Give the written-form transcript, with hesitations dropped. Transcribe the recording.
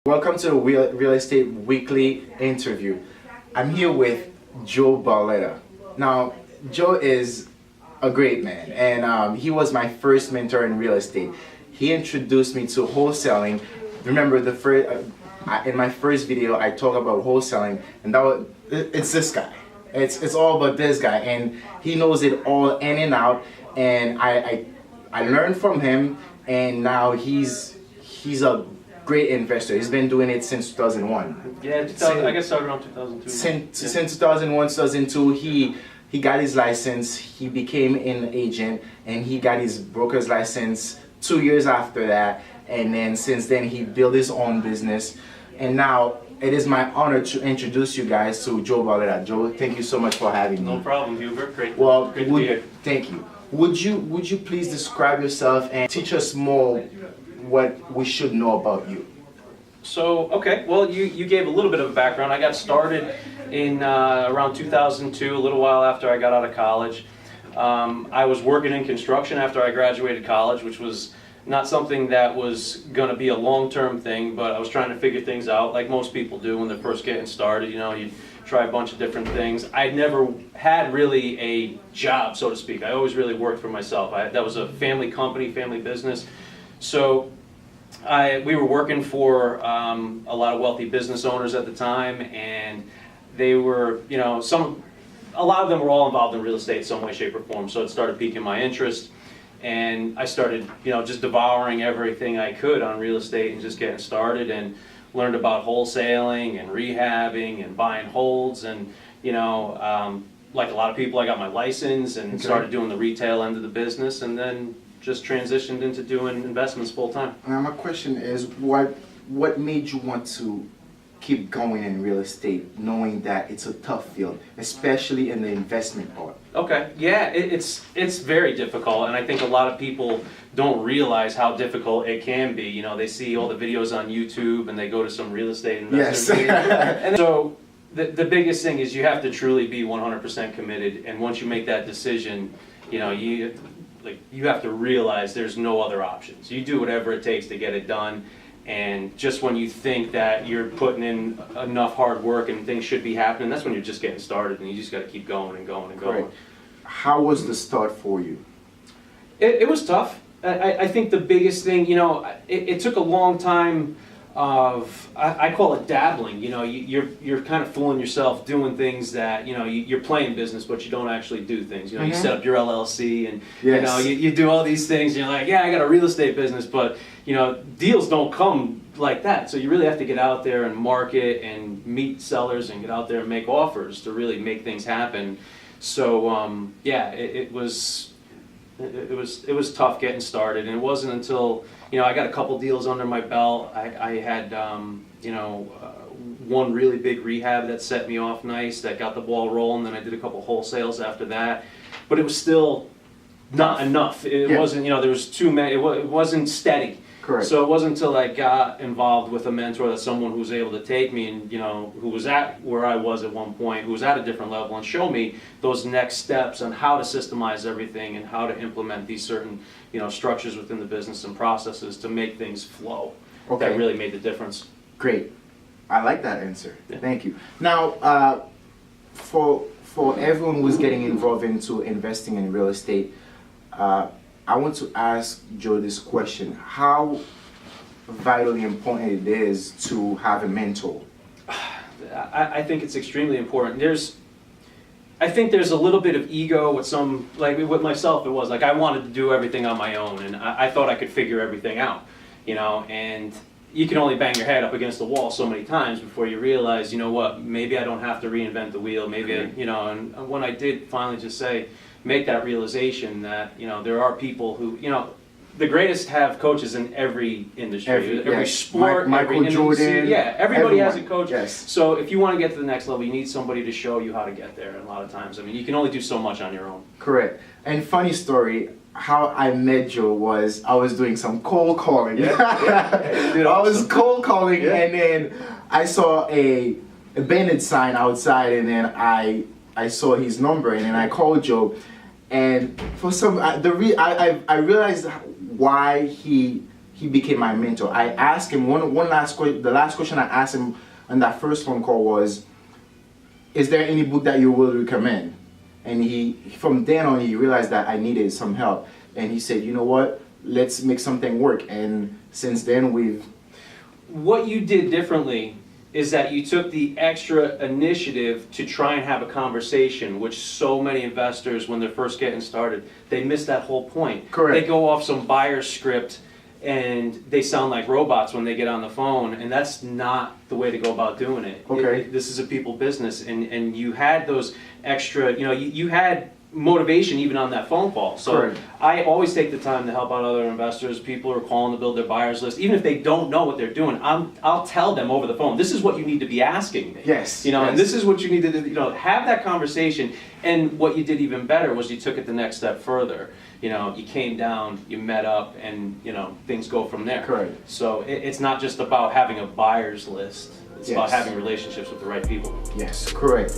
Welcome to the Real Estate Weekly interview. I'm here with Joe Barletta. Now, Joe is a great man, and he was my first mentor in real estate. He introduced me to wholesaling. Remember, the first in my first video, I talked about wholesaling, and it's this guy. It's all about this guy, and he knows it all in and out. And I learned from him, and now he's a great investor. He's been doing it since 2001. Yeah, I guess started around 2002. Since 2001, 2002, he got his license. He became an agent, and he got his broker's license 2 years after that. And then since then, he built his own business. And now it is my honor to introduce you guys to Joe Barletta. Joe, thank you so much for having me. No problem, Hubert. Great. Well, great to be here. Thank you. Would you please describe yourself and teach us more what we should know about you? So, okay, well, you gave a little bit of a background. I got started in around 2002, a little while after I got out of college. I was working in construction after I graduated college, which was not something that was going to be a long-term thing, but I was trying to figure things out like most people do when they're first getting started. You know, you try a bunch of different things. I never had really a job, so to speak. I always really worked for myself. That was a family company, family business. So we were working for a lot of wealthy business owners at the time, and they were, you know, a lot of them were all involved in real estate some way, shape, or form. So it started piquing my interest, and I started, you know, just devouring everything I could on real estate and just getting started, and learned about wholesaling and rehabbing and buying holds, and you know, like a lot of people, I got my license and started doing the retail end of the business, and then just transitioned into doing investments full time. Now my question is, what made you want to keep going in real estate, knowing that it's a tough field, especially in the investment part? Okay, yeah, it's very difficult, and I think a lot of people don't realize how difficult it can be. You know, they see all the videos on YouTube and they go to some real estate investor meeting. And so the biggest thing is you have to truly be 100% committed, and once you make that decision, you know, you have to realize there's no other options. You do whatever it takes to get it done, and just when you think that you're putting in enough hard work and things should be happening, that's when you're just getting started, and you just got to keep going and going and going. Correct. How was the start for you? It was tough. I think the biggest thing, you know, it took a long time of, I call it dabbling. You know, you're kind of fooling yourself doing things that, you know, you're playing business, but you don't actually do things. You know, you set up your LLC, and you know, you do all these things, and you're like, yeah, I got a real estate business, but you know, deals don't come like that. So you really have to get out there and market and meet sellers and get out there and make offers to really make things happen. So yeah, it was tough getting started, and it wasn't until, you know, I got a couple deals under my belt. I had you know, one really big rehab that set me off nice, that got the ball rolling. Then I did a couple wholesales after that, but it was still not enough. It wasn't, you know, there was too many. It wasn't steady. Correct. So it wasn't until I got involved with a mentor, that someone who was able to take me, and you know, who was at where I was at one point, who was at a different level, and show me those next steps on how to systemize everything and how to implement these certain, you know, structures within the business and processes to make things flow. Okay. That really made the difference. Great. I like that answer. Yeah. Thank you. Now, for everyone who's getting involved into investing in real estate, I want to ask Joe this question: how vitally important it is to have a mentor? I think it's extremely important. I think there's a little bit of ego with some, like with myself it was, like I wanted to do everything on my own, and I thought I could figure everything out, you know, and you can only bang your head up against the wall so many times before you realize, you know what, maybe I don't have to reinvent the wheel, maybe, you know, and when I did finally just make that realization that, you know, there are people who, you know, the greatest have coaches in every industry, every sport, Michael every Jordan. Yeah, everybody has a coach. Yes. So if you want to get to the next level, you need somebody to show you how to get there. And a lot of times, I mean, you can only do so much on your own. Correct. And funny story, how I met Joe was I was doing some cold calling. I was cold calling, and then I saw a abandoned sign outside, and then I saw his number, and then I called Joe, and for some I realized why he he became my mentor. I asked him one last question. The last question I asked him on that first phone call was, "Is there any book that you will recommend?" And from then on, he realized that I needed some help, and he said, "You know what? Let's make something work." And since then, What you did differently is that you took the extra initiative to try and have a conversation, which so many investors, when they're first getting started, they miss that whole point. Correct. They go off some buyer script and they sound like robots when they get on the phone, and that's not the way to go about doing it. Okay. This is a people business, and you had those extra, you had motivation even on that phone call. So Correct. I always take the time to help out other investors. People are calling to build their buyers list, even if they don't know what they're doing. I'll tell them over the phone, this is what you need to be asking me. Yes, And yes. this is what you need to do. Have that conversation. And what you did even better was you took it the next step further. You came down, you met up, and things go from there. Correct. So it's not just about having a buyers list. It's about Yes. having relationships with the right people. Yes, correct.